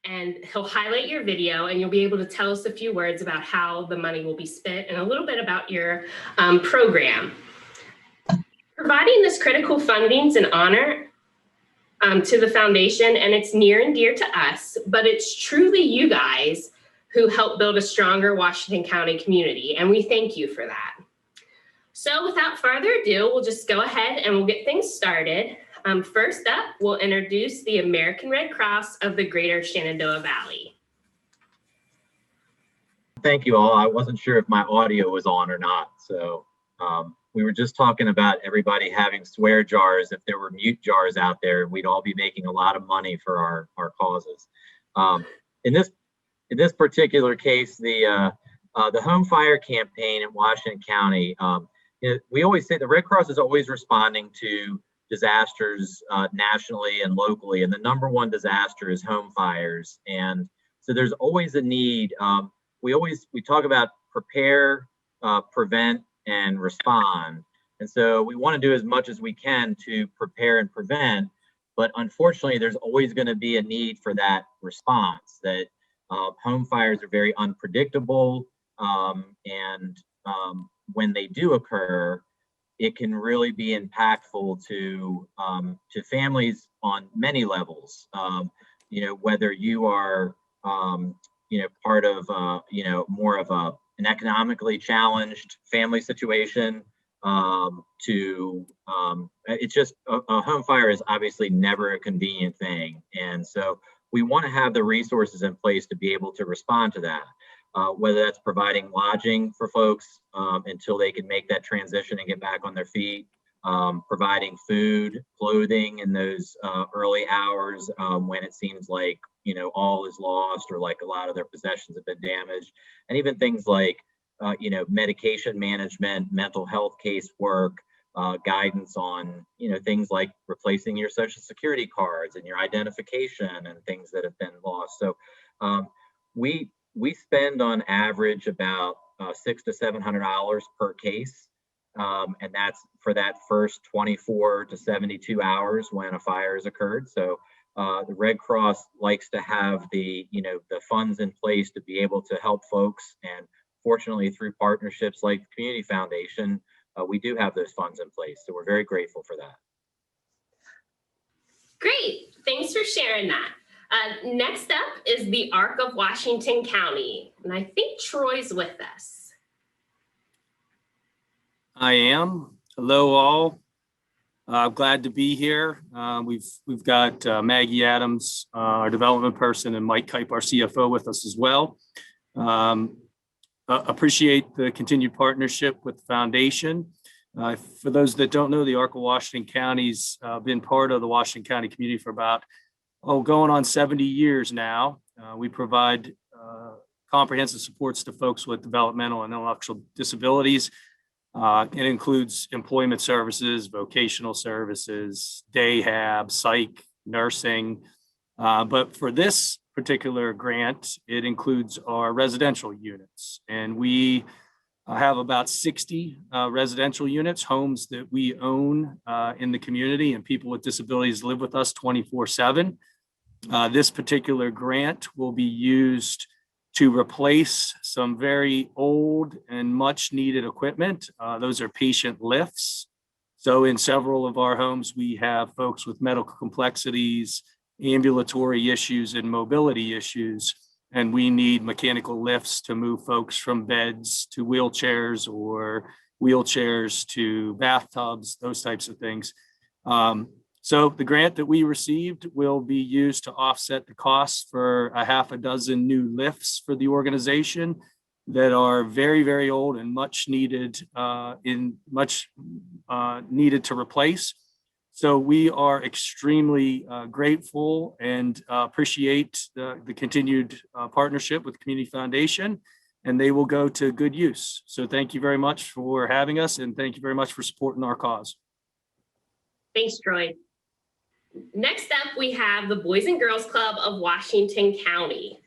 and he'll highlight your video, and you'll be able to tell us a few words about how the money will be spent and a little bit about your program. Providing this critical funding is an honor to the foundation, and it's near and dear to us, but it's truly you guys who help build a stronger Washington County community, and we thank you for that. So without further ado, we'll just go ahead and we'll get things started. First up, we'll introduce the American Red Cross of the Greater Shenandoah Valley. Thank you all. I wasn't sure if my audio was on or not, so we were just talking about everybody having swear jars. If there were mute jars out there, we'd all be making a lot of money for our causes. In this particular case, the Home Fire Campaign in Washington County, we always say the Red Cross is always responding to disasters nationally and locally, and the number one disaster is home fires. And so there's always a need. We talk about prepare, prevent, and respond. And so we want to do as much as we can to prepare and prevent, but unfortunately, there's always going to be a need for that response. That home fires are very unpredictable, and when they do occur, it can really be impactful to families on many levels. Whether you are part of more of an economically challenged family situation, it's just a home fire is obviously never a convenient thing, and so we want to have the resources in place to be able to respond to that. Whether that's providing lodging for folks until they can make that transition and get back on their feet, providing food, clothing in those early hours when it seems like all is lost or like a lot of their possessions have been damaged, and even things like medication management, mental health casework, guidance on things like replacing your Social Security cards and your identification and things that have been lost. So we spend on average about $600 to $700 per case, and that's for that first 24 to 72 hours when a fire has occurred. So the Red Cross likes to have the funds in place to be able to help folks, and fortunately through partnerships like the Community Foundation, we do have those funds in place. So we're very grateful for that. Great, thanks for sharing that. Next up is the ARC of Washington County, and I think Troy's with us. I am. Hello, all. Glad to be here. We've got Maggie Adams, our development person, and Mike Kipe, our CFO, with us as well. Appreciate the continued partnership with the foundation. For those that don't know, the ARC of Washington County's been part of the Washington County community for about going on 70 years now. We provide comprehensive supports to folks with developmental and intellectual disabilities. It includes employment services, vocational services, day hab, psych, nursing. But for this particular grant, it includes our residential units. And we have about 60 residential units, homes that we own in the community, and people with disabilities live with us 24/7. This particular grant will be used to replace some very old and much needed equipment. Those are patient lifts. So in several of our homes, we have folks with medical complexities, ambulatory issues, and mobility issues. And we need mechanical lifts to move folks from beds to wheelchairs, or wheelchairs to bathtubs, those types of things. So the grant that we received will be used to offset the costs for a half a dozen new lifts for the organization that are very, very old and much needed needed to replace. So we are extremely grateful and appreciate the continued partnership with the Community Foundation, and they will go to good use. So thank you very much for having us, and thank you very much for supporting our cause. Thanks, Troy. Next up, we have the Boys and Girls Club of Washington County.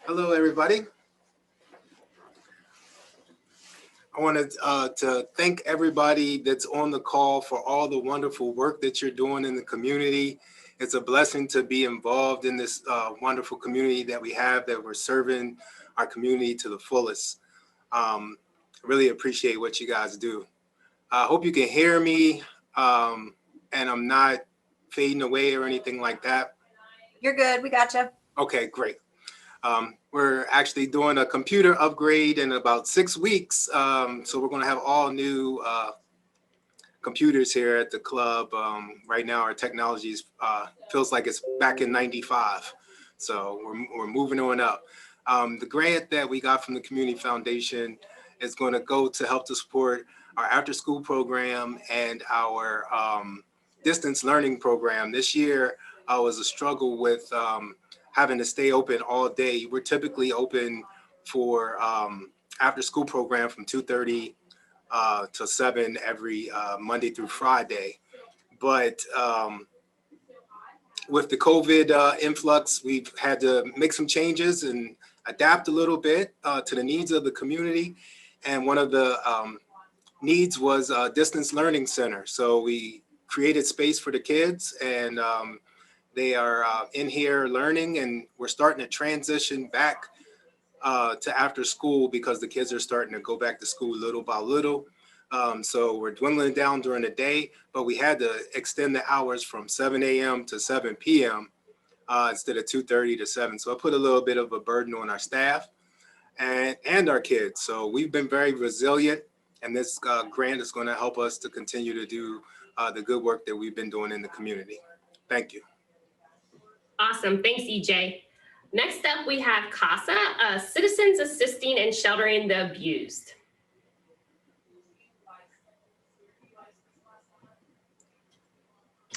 Hello, everybody. I wanted to thank everybody that's on the call for all the wonderful work that you're doing in the community. It's a blessing to be involved in this wonderful community that we have, that we're serving our community to the fullest. Really appreciate what you guys do. I hope you can hear me and I'm not fading away or anything like that. You're good. We got you. Okay, great. We're actually doing a computer upgrade in about 6 weeks. So we're going to have all new computers here at the club. Right now, our technology feels like it's back in '95. So we're moving on up. The grant that we got from the Community Foundation is going to go to help to support our after school program and our distance learning program. This year was a struggle with having to stay open all day. We're typically open for after school program from 2:30 to 7 every Monday through Friday. But with the COVID influx, we've had to make some changes and adapt a little bit to the needs of the community. And one of the needs was a distance learning center. So we created space for the kids, and they are in here learning, and we're starting to transition back to after school because the kids are starting to go back to school little by little. So we're dwindling down during the day, but we had to extend the hours from 7 a.m. to 7 p.m. Instead of 2:30 to 7. So I put a little bit of a burden on our staff and our kids. So we've been very resilient, and this grant is going to help us to continue to do the good work that we've been doing in the community. Thank you. Awesome. Thanks, EJ. Next up, we have Casa, Citizens Assisting and Sheltering the Abused.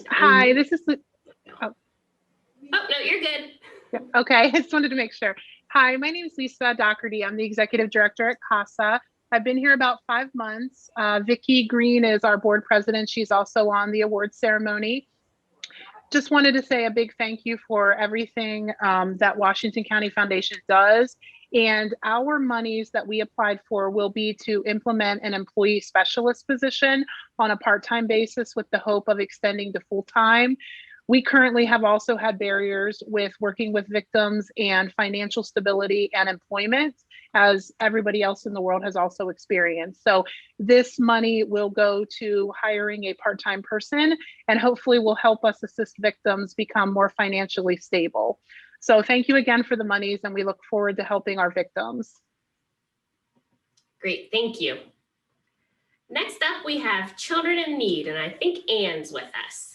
Hi, this is. Oh, no, you're good. Okay, I just wanted to make sure. Hi, my name is Lisa Doherty. I'm the executive director at Casa. I've been here about 5 months. Vicki Green is our board president. She's also on the awards ceremony. Just wanted to say a big thank you for everything that Washington County Foundation does. And our monies that we applied for will be to implement an employee specialist position on a part-time basis with the hope of extending to full-time. We currently have also had barriers with working with victims and financial stability and employment, as everybody else in the world has also experienced. So this money will go to hiring a part-time person and hopefully will help us assist victims become more financially stable. So thank you again for the monies, and we look forward to helping our victims. Great, thank you. Next up, we have Children in Need, and I think Anne's with us.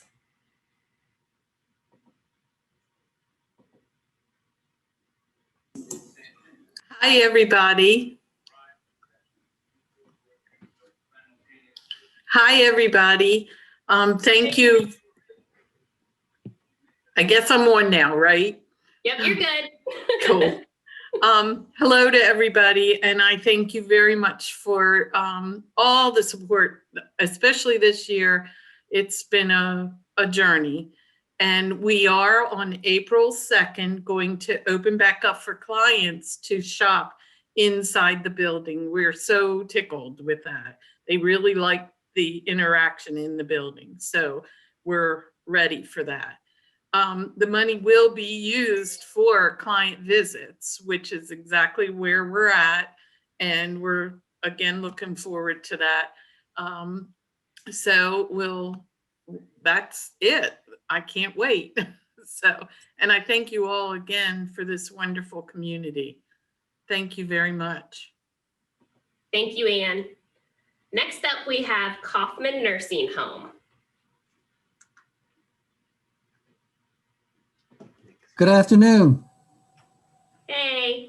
Hi, everybody. Hi, everybody. Thank you. I guess I'm on now, right? Yep, you're good. Cool. Hello to everybody, and I thank you very much for all the support, especially this year. It's been a journey. And we are on April 2nd going to open back up for clients to shop inside the building. We're so tickled with that. They really like the interaction in the building. So we're ready for that. The money will be used for client visits, which is exactly where we're at. And we're, again, looking forward to that. That's it. I can't wait. So, and I thank you all again for this wonderful community. Thank you very much. Thank you, Anne. Next up, we have Kaufman Nursing Home. Good afternoon. Hey.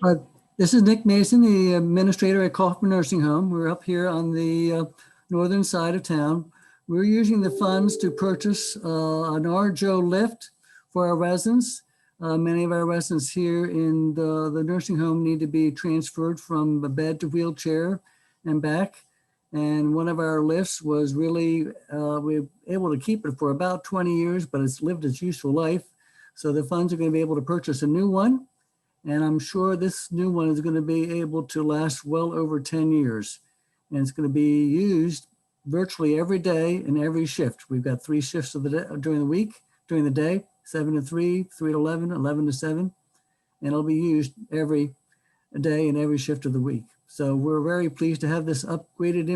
This is Nick Mason, the administrator at Kaufman Nursing Home. We're up here on the northern side of town. We're using the funds to purchase an RJO lift for our residents. Many of our residents here in the nursing home need to be transferred from a bed to wheelchair and back. And one of our lifts was really, we were able to keep it for about 20 years, but it's lived its useful life. So the funds are going to be able to purchase a new one. And I'm sure this new one is going to be able to last well over 10 years. and it's going to be used virtually every day and every shift. We've got 3 shifts of the day, during the day, 7 to 3, 3 to 11, 11 to 7, and it'll be used every day and every shift of the week. So we're very pleased to have this upgraded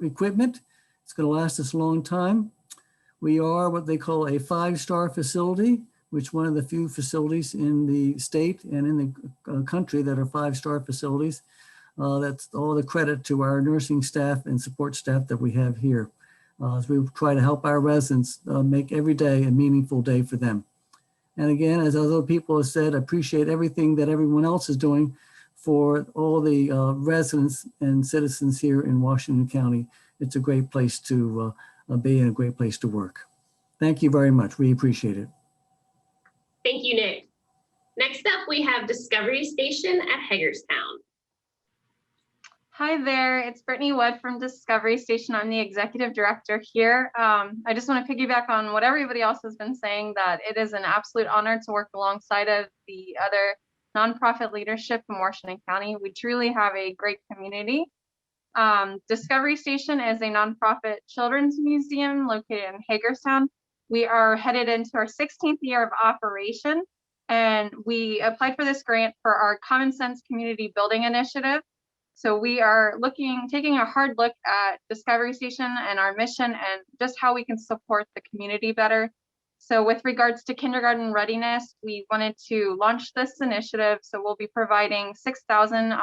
equipment. It's going to last us a long time. We are what they call a 5-star facility, which one of the few facilities in the state and in the country that are 5-star facilities. That's all the credit to our nursing staff and support staff that we have here. As we try to help our residents make every day a meaningful day for them. And again, as other people have said, I appreciate everything that everyone else is doing for all the residents and citizens here in Washington County. It's a great place to be and a great place to work. Thank you very much. We appreciate it. Thank you, Nick. Next up, we have Discovery Station at Hagerstown. Hi there, it's Brittany Wood from Discovery Station. I'm the executive director here. I just want to piggyback on what everybody else has been saying, that it is an absolute honor to work alongside of the other nonprofit leadership in Washington County. We truly have a great community. Discovery Station is a nonprofit children's museum located in Hagerstown. We are headed into our 16th year of operation, and we applied for this grant for our Common Sense Community Building Initiative. So we are taking a hard look at Discovery Station and our mission and just how we can support the community better. So with regards to kindergarten readiness, we wanted to launch this initiative. So we'll be providing 6,000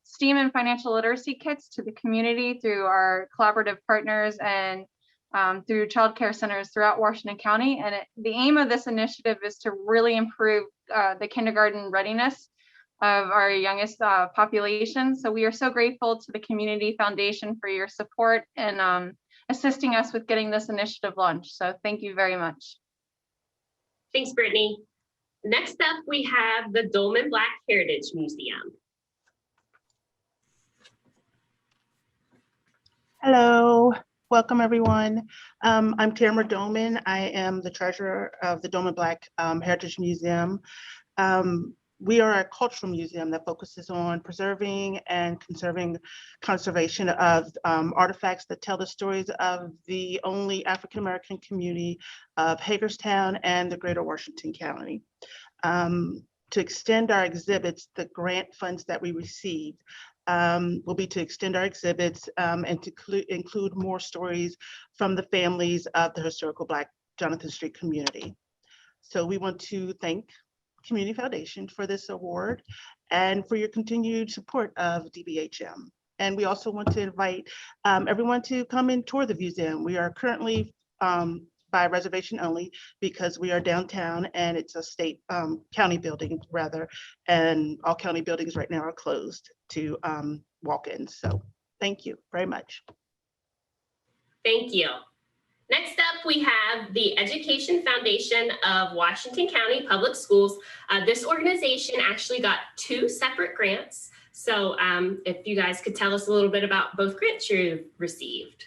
STEAM and financial literacy kits to the community through our collaborative partners and through childcare centers throughout Washington County. And the aim of this initiative is to really improve the kindergarten readiness of our youngest population. So we are so grateful to the Community Foundation for your support and assisting us with getting this initiative launched. So thank you very much. Thanks, Brittany. Next up, we have the Dolman Black Heritage Museum. Hello, welcome everyone. I'm Tamara Dolman. I am the treasurer of the Dolman Black Heritage Museum. We are a cultural museum that focuses on preserving and conservation of artifacts that tell the stories of the only African-American community of Hagerstown and the greater Washington County. To extend our exhibits, the grant funds that we received will be to extend our exhibits and to include more stories from the families of the historical Black Jonathan Street community. So we want to thank Community Foundation for this award and for your continued support of DLHM. And we also want to invite everyone to come and tour the museum. We are currently by reservation only because we are downtown and it's a state county building rather, and all county buildings right now are closed to walk-ins. So thank you very much. Thank you. Next up, we have the Education Foundation of Washington County Public Schools. This organization actually got 2 separate grants. So if you guys could tell us a little bit about both grants you've received.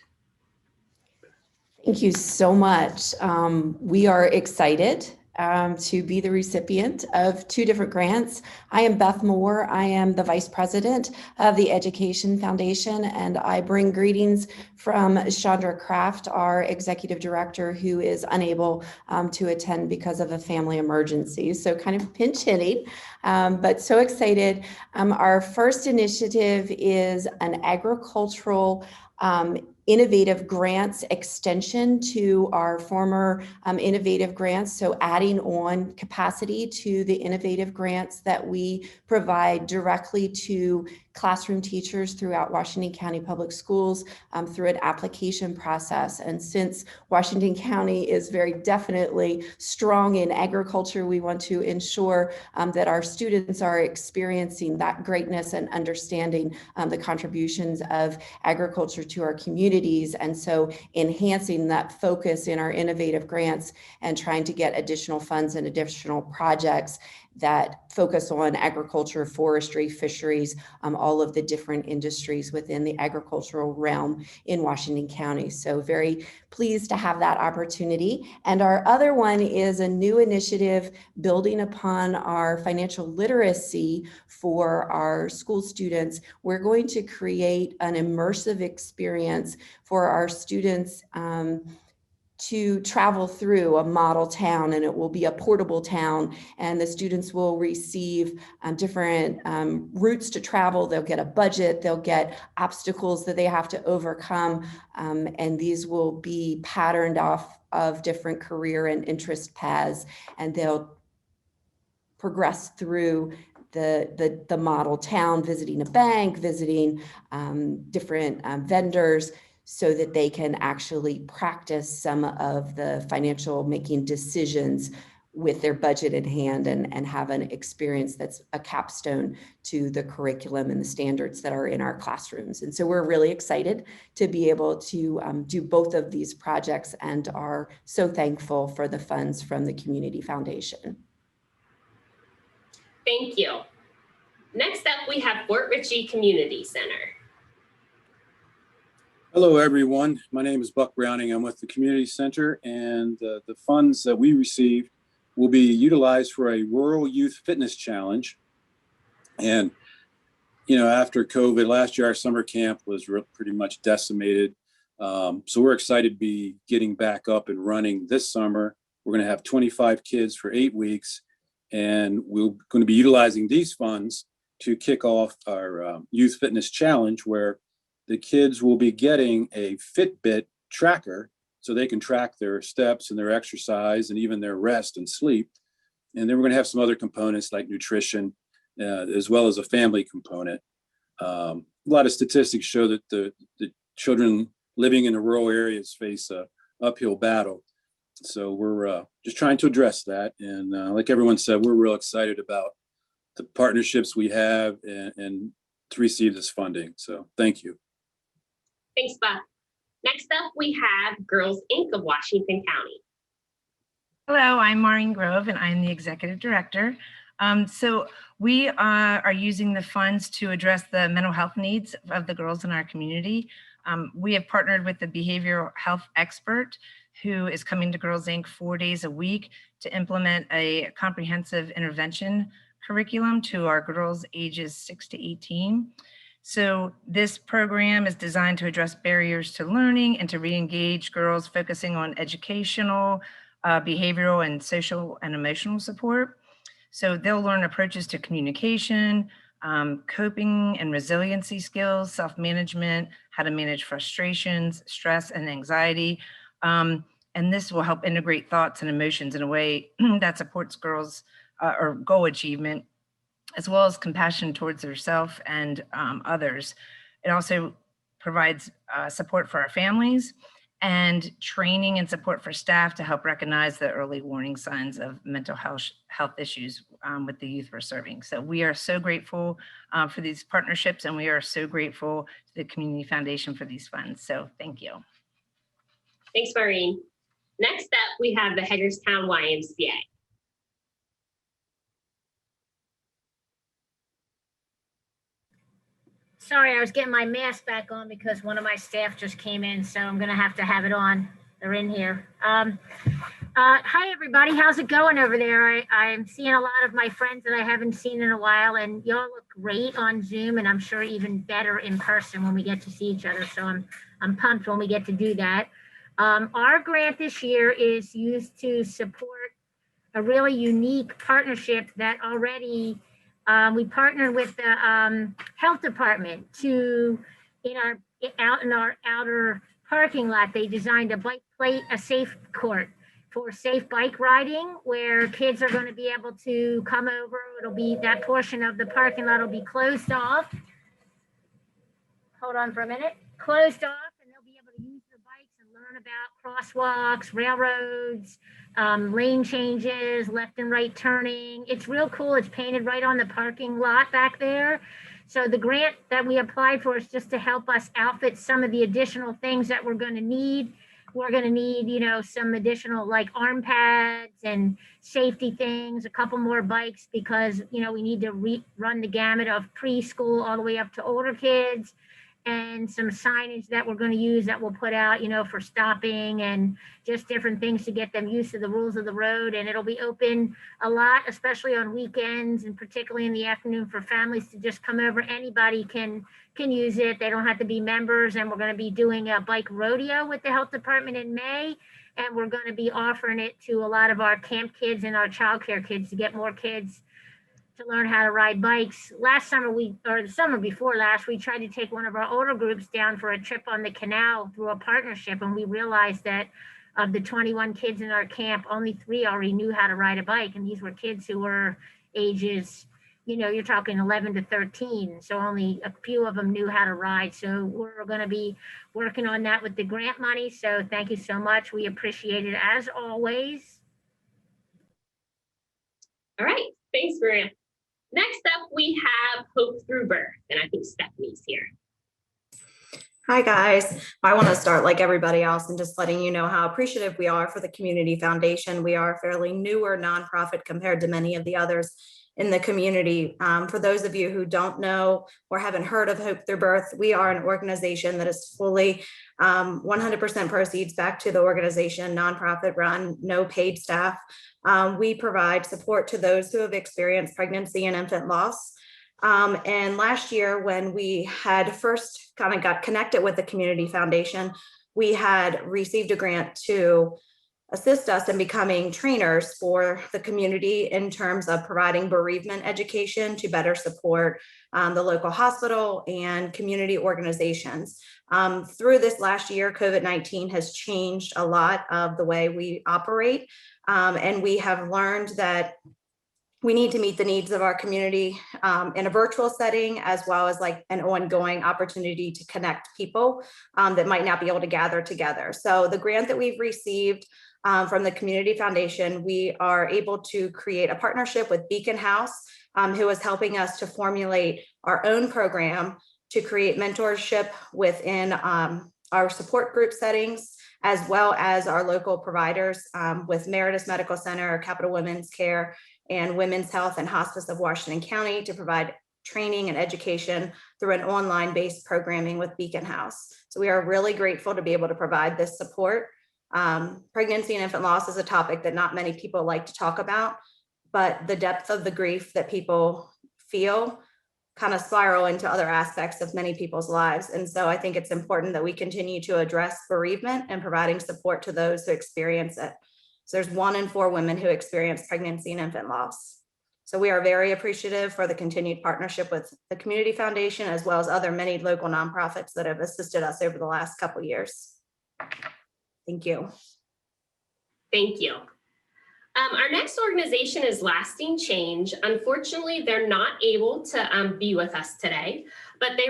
Thank you so much. We are excited to be the recipient of 2 different grants. I am Beth Moore. I am the Vice President of the Education Foundation, and I bring greetings from Chandra Kraft, our Executive Director, who is unable to attend because of a family emergency. So kind of pinch hitting, but so excited. Our first initiative is an agricultural innovative grants extension to our former innovative grants. So adding on capacity to the innovative grants that we provide directly to classroom teachers throughout Washington County Public Schools through an application process. And since Washington County is very definitely strong in agriculture, we want to ensure that our students are experiencing that greatness and understanding the contributions of agriculture to our communities. And so enhancing that focus in our innovative grants and trying to get additional funds and additional projects that focus on agriculture, forestry, fisheries, all of the different industries within the agricultural realm in Washington County. So very pleased to have that opportunity. And our other one is a new initiative building upon our financial literacy for our school students. We're going to create an immersive experience for our students to travel through a model town, and it will be a portable town, and the students will receive different routes to travel. They'll get a budget, they'll get obstacles that they have to overcome, and these will be patterned off of different career and interest paths, and they'll progress through the model town, visiting a bank, visiting different vendors, so that they can actually practice some of the financial making decisions with their budget in hand, and have an experience that's a capstone to the curriculum and the standards that are in our classrooms. And so we're really excited to be able to do both of these projects, and are so thankful for the funds from the Community Foundation. Thank you. Next up, we have Fort Ritchie Community Center. Hello, everyone. My name is Buck Browning. I'm with the Community Center, and the funds that we received will be utilized for a Rural Youth Fitness Challenge. And, you know, after COVID, last year, our summer camp was pretty much decimated. So we're excited to be getting back up and running this summer. We're going to have 25 kids for 8 weeks, and we're going to be utilizing these funds to kick off our Youth Fitness Challenge, where the kids will be getting a Fitbit tracker so they can track their steps and their exercise and even their rest and sleep. And then we're going to have some other components like nutrition, as well as a family component. A lot of statistics show that the children living in the rural areas face a uphill battle. So we're just trying to address that. And like everyone said, we're real excited about the partnerships we have and to receive this funding. So thank you. Thanks, Buck. Next up, we have Girls Inc. of Washington County. Hello, I'm Maureen Grove, and I'm the Executive Director. So we are using the funds to address the mental health needs of the girls in our community. We have partnered with the behavioral health expert who is coming to Girls Inc. 4 days a week to implement a comprehensive intervention curriculum to our girls ages 6 to 18. So this program is designed to address barriers to learning and to re-engage girls, focusing on educational, behavioral, and social and emotional support. So they'll learn approaches to communication, coping and resiliency skills, self-management, how to manage frustrations, stress, and anxiety. And this will help integrate thoughts and emotions in a way that supports girls' or goal achievement, as well as compassion towards herself and others. It also provides support for our families and training and support for staff to help recognize the early warning signs of mental health issues with the youth we're serving. So we are so grateful for these partnerships, and we are so grateful to the Community Foundation for these funds. So thank you. Thanks, Maureen. Next up, we have the Hagerstown YMCA. Sorry, I was getting my mask back on because one of my staff just came in, so I'm going to have it on. They're in here. Hi, everybody. How's it going over there? I'm seeing a lot of my friends that I haven't seen in a while, and y'all look great on Zoom, and I'm sure even better in person when we get to see each other. So I'm pumped when we get to do that. Our grant this year is used to support a really unique partnership that already we partnered with the health department out in our outer parking lot. They designed a safe court for safe bike riding, where kids are going to be able to come over. It'll be that portion of the parking lot will be closed off. Hold on for a minute. Closed off, and they'll be able to use their bikes and learn about crosswalks, railroads, lane changes, left and right turning. It's real cool. It's painted right on the parking lot back there. So the grant that we applied for is just to help us outfit some of the additional things that we're going to need. we're going to need, you know, some additional like arm pads and safety things, a couple more bikes because, you know, we need to run the gamut of preschool all the way up to older kids, and some signage that we're going to use that we'll put out, you know, for stopping and just different things to get them used to the rules of the road. And it'll be open a lot, especially on weekends and particularly in the afternoon for families to just come over. Anybody can use it. They don't have to be members. And we're going to be doing a bike rodeo with the health department in May. And we're going to be offering it to a lot of our camp kids and our childcare kids to get more kids to learn how to ride bikes. Last summer, or the summer before last, we tried to take one of our older groups down for a trip on the canal through a partnership. And we realized that of the 21 kids in our camp, only 3 already knew how to ride a bike. And these were kids who were ages, you know, you're talking 11 to 13. So only a few of them knew how to ride. So we're going to be working on that with the grant money. So thank you so much. We appreciate it as always. All right, thanks, Maria. Next up, we have Hope Through Birth, and I think Stephanie's here. Hi, guys. I want to start like everybody else and just letting you know how appreciative we are for the Community Foundation. We are a fairly newer nonprofit compared to many of the others in the community. For those of you who don't know or haven't heard of Hope Through Birth, we are an organization that is fully 100% proceeds back to the organization, nonprofit run, no paid staff. We provide support to those who have experienced pregnancy and infant loss. And last year, when we had first kind of got connected with the Community Foundation, we had received a grant to assist us in becoming trainers for the community in terms of providing bereavement education to better support the local hospital and community organizations. Through this last year, COVID-19 has changed a lot of the way we operate, and we have learned that we need to meet the needs of our community in a virtual setting, as well as like an ongoing opportunity to connect people that might not be able to gather together. So the grant that we've received from the Community Foundation, we are able to create a partnership with Beacon House, who is helping us to formulate our own program to create mentorship within our support group settings, as well as our local providers with Meritus Medical Center, Capital Women's Care, and Women's Health and Hospice of Washington County to provide training and education through an online-based programming with Beacon House. So we are really grateful to be able to provide this support. Pregnancy and infant loss is a topic that not many people like to talk about, but the depth of the grief that people feel kind of spiral into other aspects of many people's lives. And so I think it's important that we continue to address bereavement and providing support to those who experience it. So there's 1 in 4 women who experience pregnancy and infant loss. So we are very appreciative for the continued partnership with the Community Foundation, as well as other many local nonprofits that have assisted us over the last couple of years. Thank you. Thank you. Our next organization is Lasting Change. Unfortunately, they're not able to be with us today, but they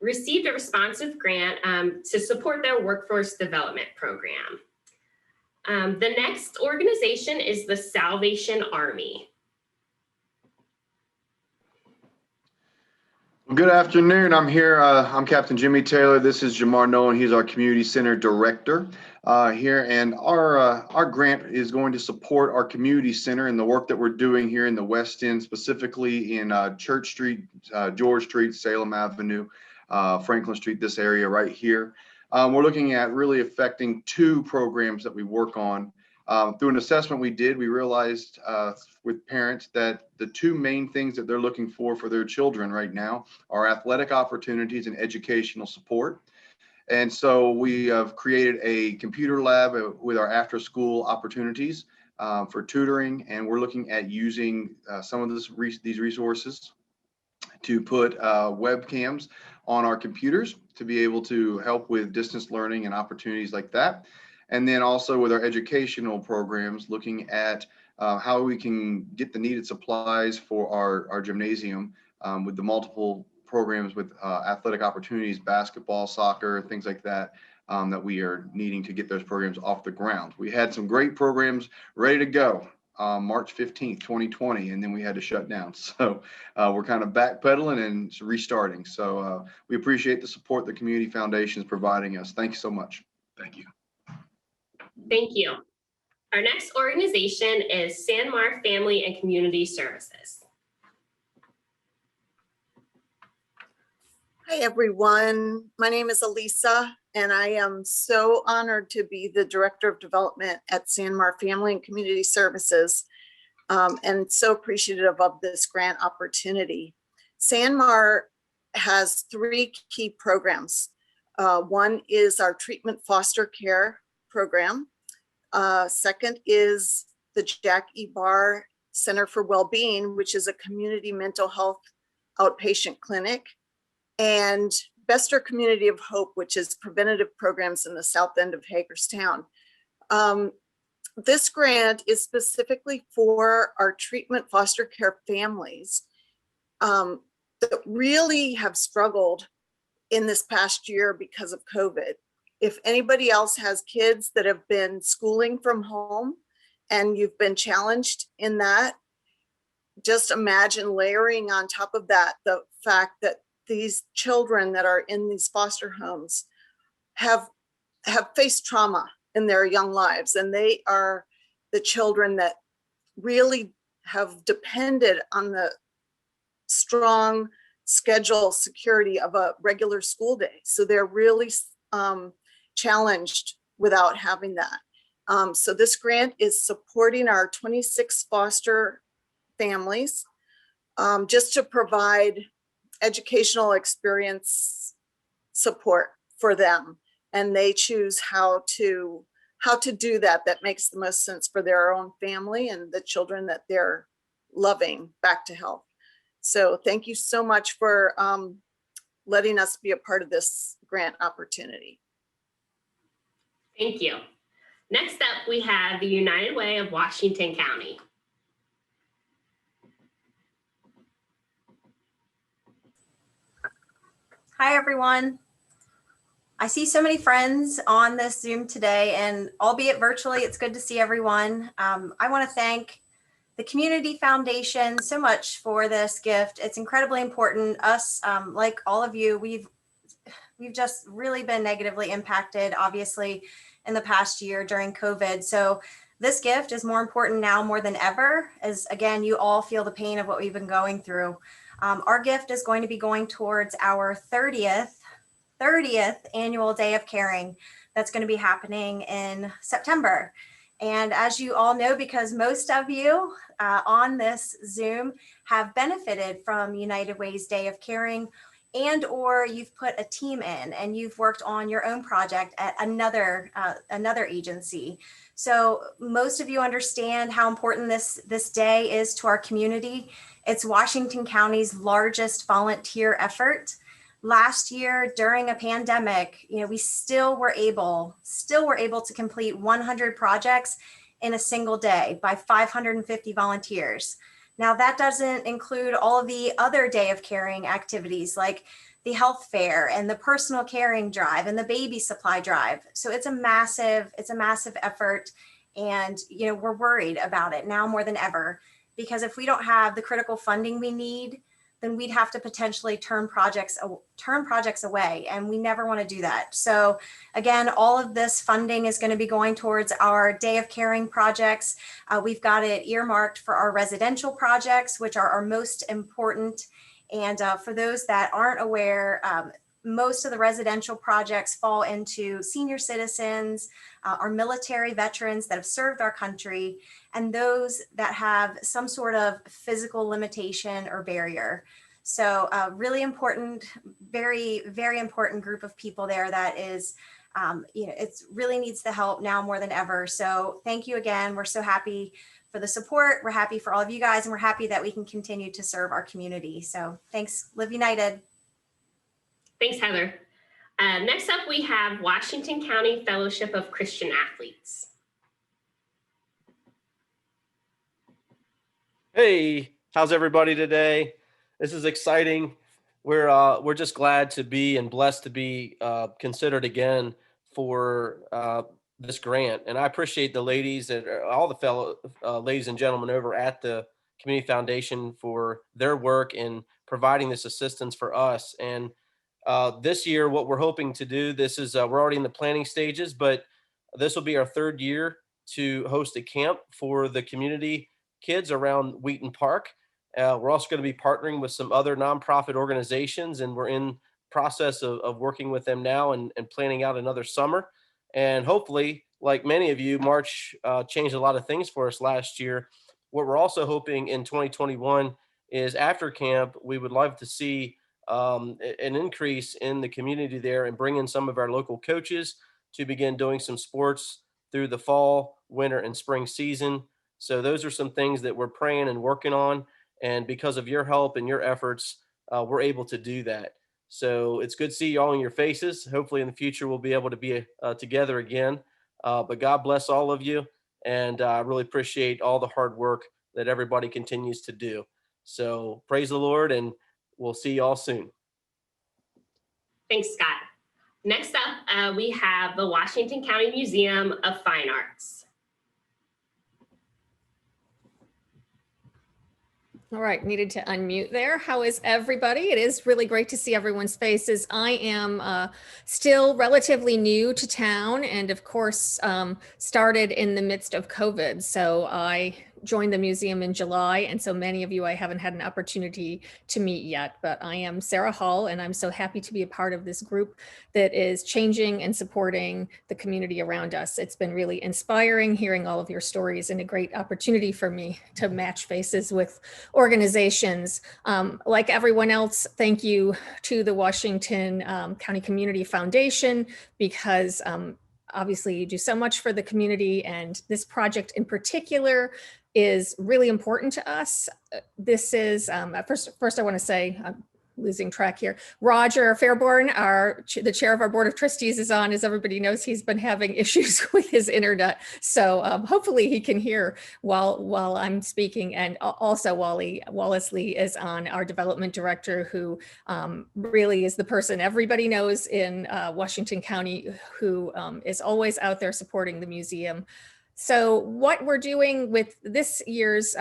received a responsive grant to support their workforce development program. The next organization is the Salvation Army. Good afternoon. I'm here. I'm Captain Jimmy Taylor. This is Jamar Nolan. He's our Community Center Director here. And our grant is going to support our community center and the work that we're doing here in the West End, specifically in Church Street, George Street, Salem Avenue, Franklin Street, this area right here. We're looking at really affecting 2 programs that we work on. Through an assessment we did, we realized with parents that the 2 main things that they're looking for their children right now are athletic opportunities and educational support. And so we have created a computer lab with our after-school opportunities for tutoring, and we're looking at using some of these resources to put webcams on our computers to be able to help with distance learning and opportunities like that. And then also with our educational programs, looking at how we can get the needed supplies for our gymnasium with the multiple programs with athletic opportunities, basketball, soccer, things like that, that we are needing to get those programs off the ground. We had some great programs ready to go March 15th, 2020, and then we had to shut down. So we're kind of backpedaling and restarting. So we appreciate the support the Community Foundation is providing us. Thank you so much. Thank you. Thank you. Our next organization is Sanmar Family and Community Services. Hi, everyone. My name is Elisa, and I am so honored to be the Director of Development at Sanmar Family and Community Services, and so appreciative of this grant opportunity. Sanmar has 3 key programs. One is our treatment foster care program. Second is the Jack E. Barr Center for Wellbeing, which is a community mental health outpatient clinic, and Bester Community of Hope, which is preventative programs in the south end of Hagerstown. This grant is specifically for our treatment foster care families that really have struggled in this past year because of COVID. If anybody else has kids that have been schooling from home and you've been challenged in that, just imagine layering on top of that the fact that these children that are in these foster homes have faced trauma in their young lives, and they are the children that really have depended on the strong schedule security of a regular school day. So they're really challenged without having that. So this grant is supporting our 26 foster families just to provide educational experience support for them, and they choose how to do that makes the most sense for their own family and the children that they're loving back to health. So thank you so much for letting us be a part of this grant opportunity. Thank you. Next up, we have the United Way of Washington County. Hi, everyone. I see so many friends on this Zoom today, and albeit virtually, it's good to see everyone. I want to thank the Community Foundation so much for this gift. It's incredibly important. Us, like all of you, we've just really been negatively impacted, obviously, in the past year during COVID. So this gift is more important now more than ever, as again, you all feel the pain of what we've been going through. Our gift is going to be going towards our 30th annual Day of Caring that's going to be happening in September. And as you all know, because most of you on this Zoom have benefited from United Way's Day of Caring, and or you've put a team in and you've worked on your own project at another agency. So most of you understand how important this day is to our community. It's Washington County's largest volunteer effort. Last year during a pandemic, we still were able to complete 100 projects in a single day by 550 volunteers. Now that doesn't include all of the other Day of Caring activities like the health fair and the personal caring drive and the baby supply drive. So it's a massive effort, and we're worried about it now more than ever, because if we don't have the critical funding we need, then we'd have to potentially turn projects away, and we never want to do that. So again, all of this funding is going to be going towards our Day of Caring projects. We've got it earmarked for our residential projects, which are our most important. And for those that aren't aware, most of the residential projects fall into senior citizens, our military veterans that have served our country, and those that have some sort of physical limitation or barrier. So really important, very, very important group of people there that is, it really needs the help now more than ever. So thank you again. We're so happy for the support. We're happy for all of you guys, and we're happy that we can continue to serve our community. So thanks, Live United. Thanks, Heather. Next up, we have Washington County Fellowship of Christian Athletes. Hey, how's everybody today? This is exciting. We're just glad to be and blessed to be considered again for this grant. And I appreciate the ladies and all the fellow ladies and gentlemen over at the Community Foundation for their work in providing this assistance for us. And this year, what we're hoping to do, this is we're already in the planning stages, but This will be our third year to host a camp for the community kids around Wheaton Park. We're also going to be partnering with some other nonprofit organizations, and we're in process of working with them now and planning out another summer. And hopefully, like many of you, March changed a lot of things for us last year. What we're also hoping in 2021 is after camp, we would love to see an increase in the community there and bring in some of our local coaches to begin doing some sports through the fall, winter, and spring season. So those are some things that we're praying and working on. And because of your help and your efforts, we're able to do that. So it's good to see you all in your faces. Hopefully in the future, we'll be able to be together again. But God bless all of you. And I really appreciate all the hard work that everybody continues to do. So praise the Lord, and we'll see you all soon. Thanks, Scott. Next up, we have the Washington County Museum of Fine Arts. All right, needed to unmute there. How is everybody? It is really great to see everyone's faces. I am still relatively new to town and of course started in the midst of COVID. So I joined the museum in July, and so many of you I haven't had an opportunity to meet yet, but I am Sarah Hall, and I'm so happy to be a part of this group that is changing and supporting the community around us. It's been really inspiring hearing all of your stories, and a great opportunity for me to match faces with organizations. Like everyone else, thank you to the Washington County Community Foundation, because obviously you do so much for the community, and this project in particular is really important to us. This is, first I want to say, I'm losing track here. Roger Fairborn, the chair of our Board of Trustees, is on. As everybody knows, he's been having issues with his internet. So hopefully he can hear while I'm speaking. And also Wallace Lee is on, our development director, who really is the person everybody knows in Washington County, who is always out there supporting the museum. So what we're doing with this year's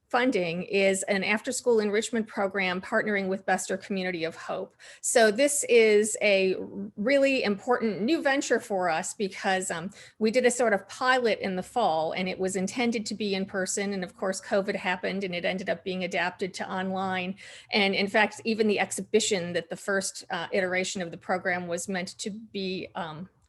funding is an after-school enrichment program partnering with Bester Community of Hope. So this is a really important new venture for us, because we did a sort of pilot in the fall, and it was intended to be in person. And of course, COVID happened and it ended up being adapted to online. And in fact, even the exhibition that the first iteration of the program was meant to be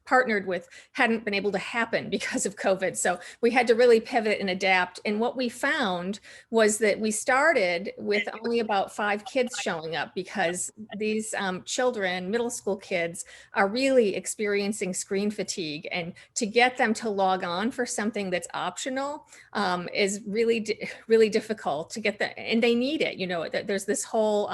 partnered with hadn't been able to happen because of COVID. So we had to really pivot and adapt. And what we found was that we started with only about 5 kids showing up, because these children, middle school kids, are really experiencing screen fatigue. And to get them to log on for something that's optional is really difficult to get them, and they need it. You know, there's this whole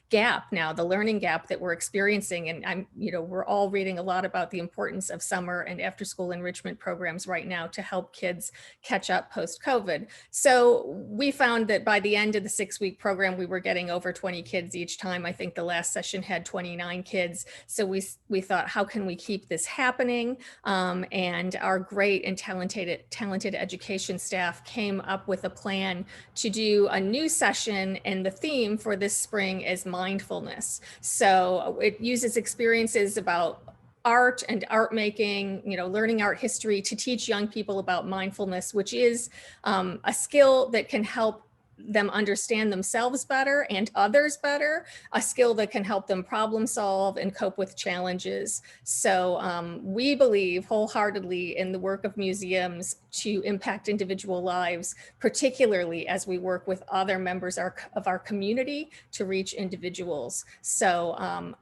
gap now, the learning gap that we're experiencing. And we're all reading a lot about the importance of summer and after school enrichment programs right now to help kids catch up post-COVID. So we found that by the end of the 6-week program, we were getting over 20 kids each time. I think the last session had 29 kids. So we thought, how can we keep this happening? And our great and talented education staff came up with a plan to do a new session, and the theme for this spring is mindfulness. So it uses experiences about art and art making, learning art history, to teach young people about mindfulness, which is a skill that can help them understand themselves better and others better, a skill that can help them problem solve and cope with challenges. So we believe wholeheartedly in the work of museums to impact individual lives, particularly as we work with other members of our community to reach individuals. So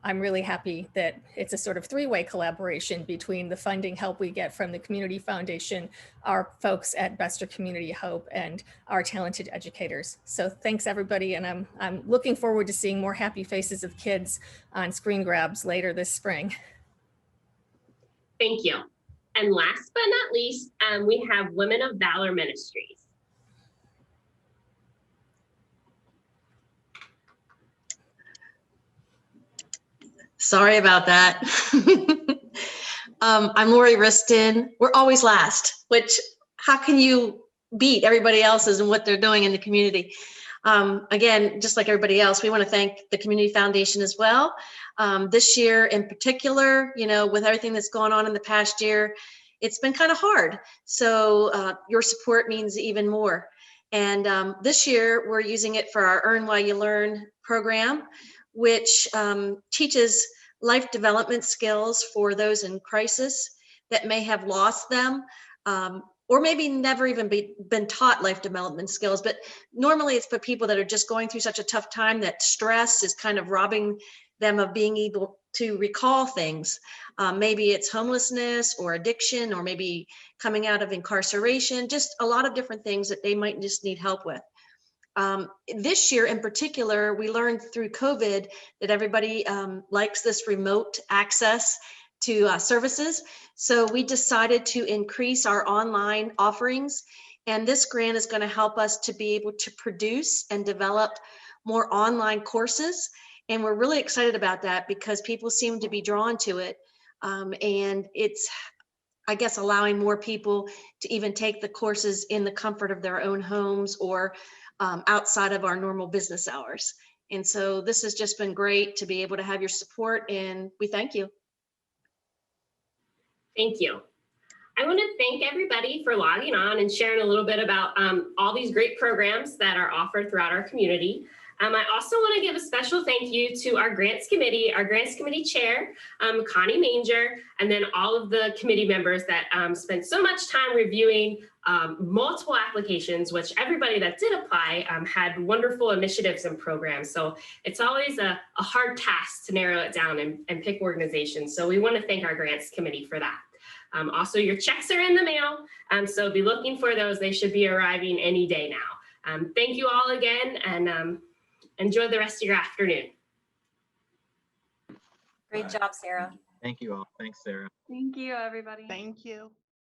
I'm really happy that it's a sort of 3-way collaboration between the funding help we get from the Community Foundation, our folks at Bester Community Hope, and our talented educators. So thanks everybody, and I'm looking forward to seeing more happy faces of kids on screen grabs later this spring. Thank you. And last but not least, we have Women of Valor Ministries. Sorry about that. I'm Lori Riston. We're always last, which how can you beat everybody else's and what they're doing in the community? Again, just like everybody else, we want to thank the Community Foundation as well. This year in particular, with everything that's gone on in the past year, it's been kind of hard. So your support means even more. And this year we're using it for our Earn While You Learn program, which teaches life development skills for those in crisis that may have lost them, or maybe never even been taught life development skills. But normally it's for people that are just going through such a tough time that stress is kind of robbing them of being able to recall things. Maybe it's homelessness or addiction, or maybe coming out of incarceration, just a lot of different things that they might just need help with. This year in particular, we learned through COVID that everybody likes this remote access to services. So we decided to increase our online offerings. And this grant is going to help us to be able to produce and develop more online courses. And we're really excited about that because people seem to be drawn to it. And it's, I guess, allowing more people to even take the courses in the comfort of their own homes or outside of our normal business hours. And so this has just been great to be able to have your support, and we thank you. Thank you. I want to thank everybody for logging on and sharing a little bit about all these great programs that are offered throughout our community. I also want to give a special thank you to our grants committee chair, Connie Manger, and then all of the committee members that spent so much time reviewing multiple applications, which everybody that did apply had wonderful initiatives and programs. So it's always a hard task to narrow it down and pick organizations. So we want to thank our grants committee for that. Also, your checks are in the mail, so be looking for those. They should be arriving any day now. Thank you all again, and enjoy the rest of your afternoon. Great job, Sarah. Thank you all. Thanks, Sarah. Thank you, everybody. Thank you.